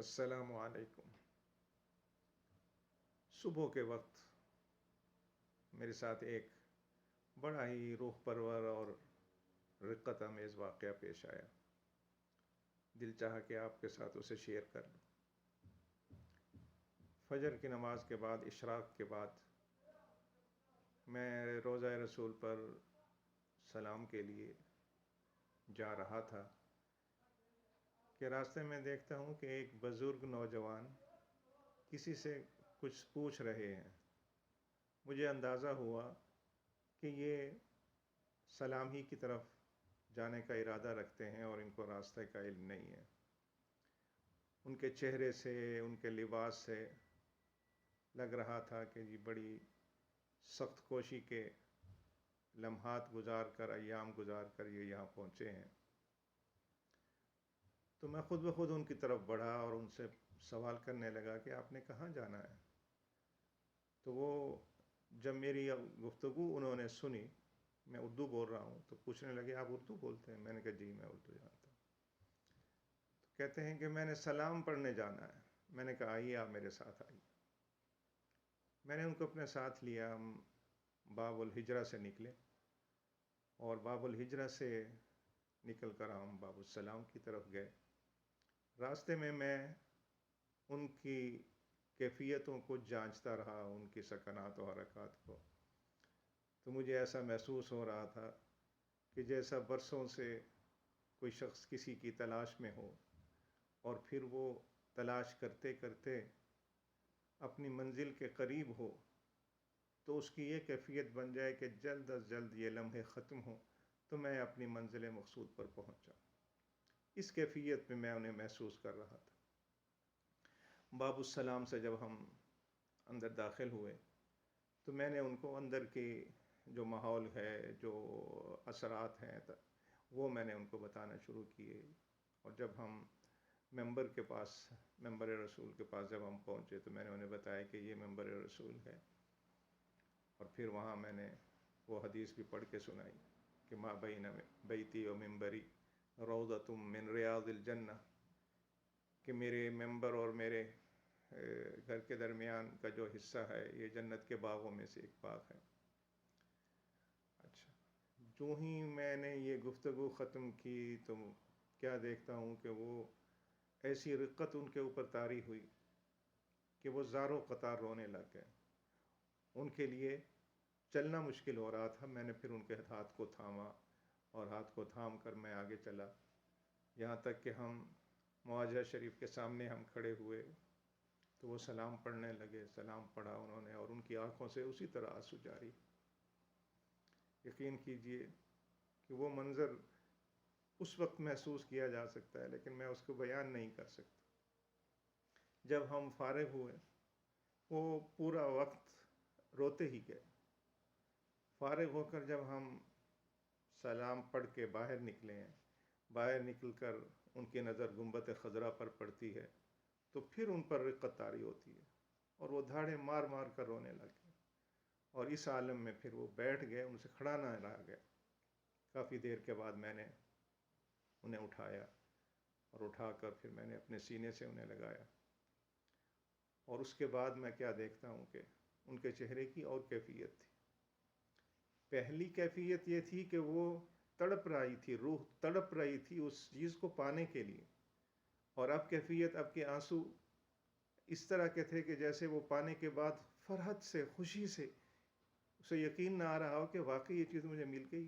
السلام علیکم۔ صبح کے وقت میرے ساتھ ایک بڑا ہی روح پرور اور رقت آمیز واقعہ پیش آیا۔ دل چاہا کہ آپ کے ساتھ اسے شیئر کر لوں۔ فجر کی نماز کے بعد، اشراق کے بعد، میں روضہ رسول پر سلام کے لیے جا رہا تھا کہ راستے میں دیکھتا ہوں کہ ایک بزرگ نوجوان کسی سے کچھ پوچھ رہے ہیں۔ مجھے اندازہ ہوا کہ یہ سلام ہی کی طرف جانے کا ارادہ رکھتے ہیں اور ان کو راستہ کا علم نہیں ہے۔ ان کے چہرے سے، ان کے لباس سے لگ رہا تھا کہ یہ بڑی سخت کوشی کے لمحات گزار کر، ایام گزار کر یہ یہاں پہنچے ہیں۔ تو میں خود بخود ان کی طرف بڑھا اور ان سے سوال کرنے لگا کہ آپ نے کہاں جانا ہے؟ تو وہ جب میری گفتگو انہوں نے سنی، میں اردو بول رہا ہوں، تو پوچھنے لگے آپ اردو بولتے ہیں؟ میں نے کہا جی میں اردو جانتا ہوں۔ تو کہتے ہیں کہ میں نے سلام پڑھنے جانا ہے۔ میں نے کہا آئیے آپ میرے ساتھ آئیے۔ میں نے ان کو اپنے ساتھ لیا۔ ہم باب الحجرہ سے نکلے اور باب الحجرہ سے نکل کر ہم باب السلام کی طرف گئے۔ راستے میں ان کی کیفیتوں کو جانچتا رہا، ان کی سکنات و حرکات کو، تو مجھے ایسا محسوس ہو رہا تھا کہ جیسا برسوں سے کوئی شخص کسی کی تلاش میں ہو اور پھر وہ تلاش کرتے کرتے اپنی منزل کے قریب ہو تو اس کی یہ کیفیت بن جائے کہ جلد از جلد یہ لمحے ختم ہوں تو میں اپنی منزل مقصود پر پہنچ جاؤں۔ اس کیفیت میں انہیں محسوس کر رہا تھا۔ باب السلام سے جب ہم اندر داخل ہوئے تو میں نے ان کو اندر کی جو ماحول ہے، جو اثرات ہیں، وہ میں نے ان کو بتانا شروع کیے۔ اور جب ہم ممبر کے پاس، ممبر رسول کے پاس جب ہم پہنچے تو میں نے انہیں بتایا کہ یہ ممبر رسول ہے۔ اور پھر وہاں میں نے وہ حدیث بھی پڑھ کے سنائی کہ ما بین بیتی و ممبری روضۃ من ریاض الجنہ، کہ میرے ممبر اور میرے گھر کے درمیان کا جو حصہ ہے یہ جنت کے باغوں میں سے ایک باغ ہے۔ اچھا، جو ہی میں نے یہ گفتگو ختم کی تو کیا دیکھتا ہوں کہ وہ ایسی رقت ان کے اوپر طاری ہوئی کہ وہ زار و قطار رونے لگ گئے۔ ان کے لیے چلنا مشکل ہو رہا تھا۔ میں نے پھر ان کے ہاتھ کو تھاما اور ہاتھ کو تھام کر میں آگے چلا، یہاں تک کہ ہم معاجہ شریف کے سامنے ہم کھڑے ہوئے تو وہ سلام پڑھنے لگے۔ سلام پڑھا انہوں نے اور ان کی آنکھوں سے اسی طرح آنسو جاری۔ یقین کیجئے کہ وہ منظر اس وقت محسوس کیا جا سکتا ہے لیکن میں اس کو بیان نہیں کر سکتا۔ جب ہم فارغ ہوئے وہ پورا وقت روتے ہی گئے۔ فارغ ہو کر جب ہم سلام پڑھ کے باہر نکلے ہیں، باہر نکل کر ان کی نظر گنبد خضرا پر پڑتی ہے تو پھر ان پر رقت طاری ہوتی ہے اور وہ دھاڑے مار مار کر رونے لگے۔ اور اس عالم میں پھر وہ بیٹھ گئے، ان سے کھڑا نہ رہا گیا۔ کافی دیر کے بعد میں نے انہیں اٹھایا اور اٹھا کر پھر میں نے اپنے سینے سے انہیں لگایا۔ اور اس کے بعد میں کیا دیکھتا ہوں کہ ان کے چہرے کی اور کیفیت تھی۔ پہلی کیفیت یہ تھی کہ وہ تڑپ رہی تھی، روح تڑپ رہی تھی اس چیز کو پانے کے لیے، اور اب کیفیت، اب کے آنسو اس طرح کے تھے کہ جیسے وہ پانے کے بعد فرحت سے، خوشی سے اسے یقین نہ آ رہا ہو کہ واقعی یہ چیز مجھے مل گئی،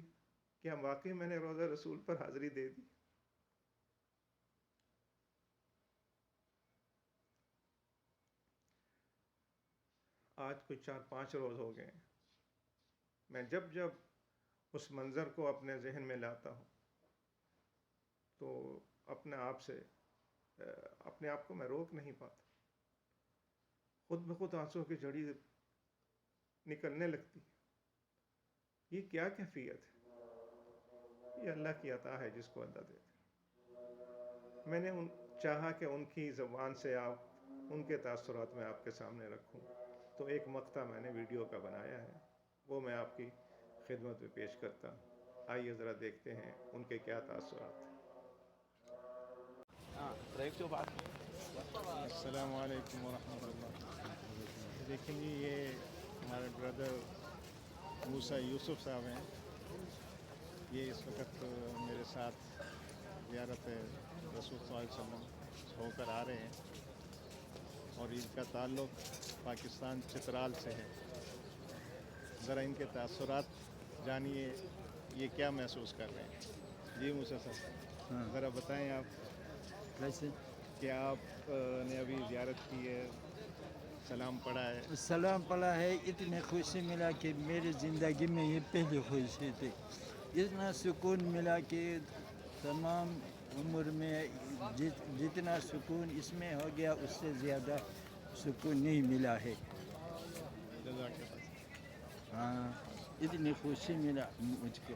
کیا واقعی میں نے روضہ رسول پر حاضری دے دی۔ آج کوئی 4-5 روز ہو گئے ہیں، میں جب اس منظر کو اپنے ذہن میں لاتا ہوں تو اپنے آپ کو میں روک نہیں پاتا، خود بخود آنسوں کی جھڑی نکلنے لگتی۔ یہ کیا کیفیت ہے؟ یہ اللہ کی عطا ہے جس کو اللہ دیتے۔ میں نے چاہا کہ ان کی زبان سے ان کے تاثرات میں آپ کے سامنے رکھوں، تو ایک مقطع میں نے ویڈیو کا بنایا ہے، وہ میں آپ کی خدمت میں پیش کرتا ہوں۔ آئیے ذرا دیکھتے ہیں ان کے کیا تاثرات ہیں۔ ریک تو بات السلام علیکم ورحمۃ اللہ. دیکھیں جی یہ ہمارے بردر موسیٰ یوسف صاحب ہیں. یہ اس وقت میرے ساتھ زیارت رسول صلی اللہ علیہ وسلم ہو کر آ رہے ہیں اور ان کا تعلق پاکستان چترال سے ہے. ذرا ان کے تاثرات جانیے یہ کیا محسوس کر رہے ہیں. جی موسیٰ صاحب ذرا بتائیں آپ کیسے کہ آپ نے ابھی زیارت کی ہے, سلام پڑھا ہے. سلام پڑا ہے. اتنی خوشی ملا کہ میری زندگی میں یہ پہلی خوشی تھی. اتنا سکون ملا کہ تمام عمر میں جتنا سکون اس میں ہو گیا اس سے زیادہ سکون نہیں ملا ہے. جزاک اللہ. ہاں اتنی خوشی ملا مجھ کو.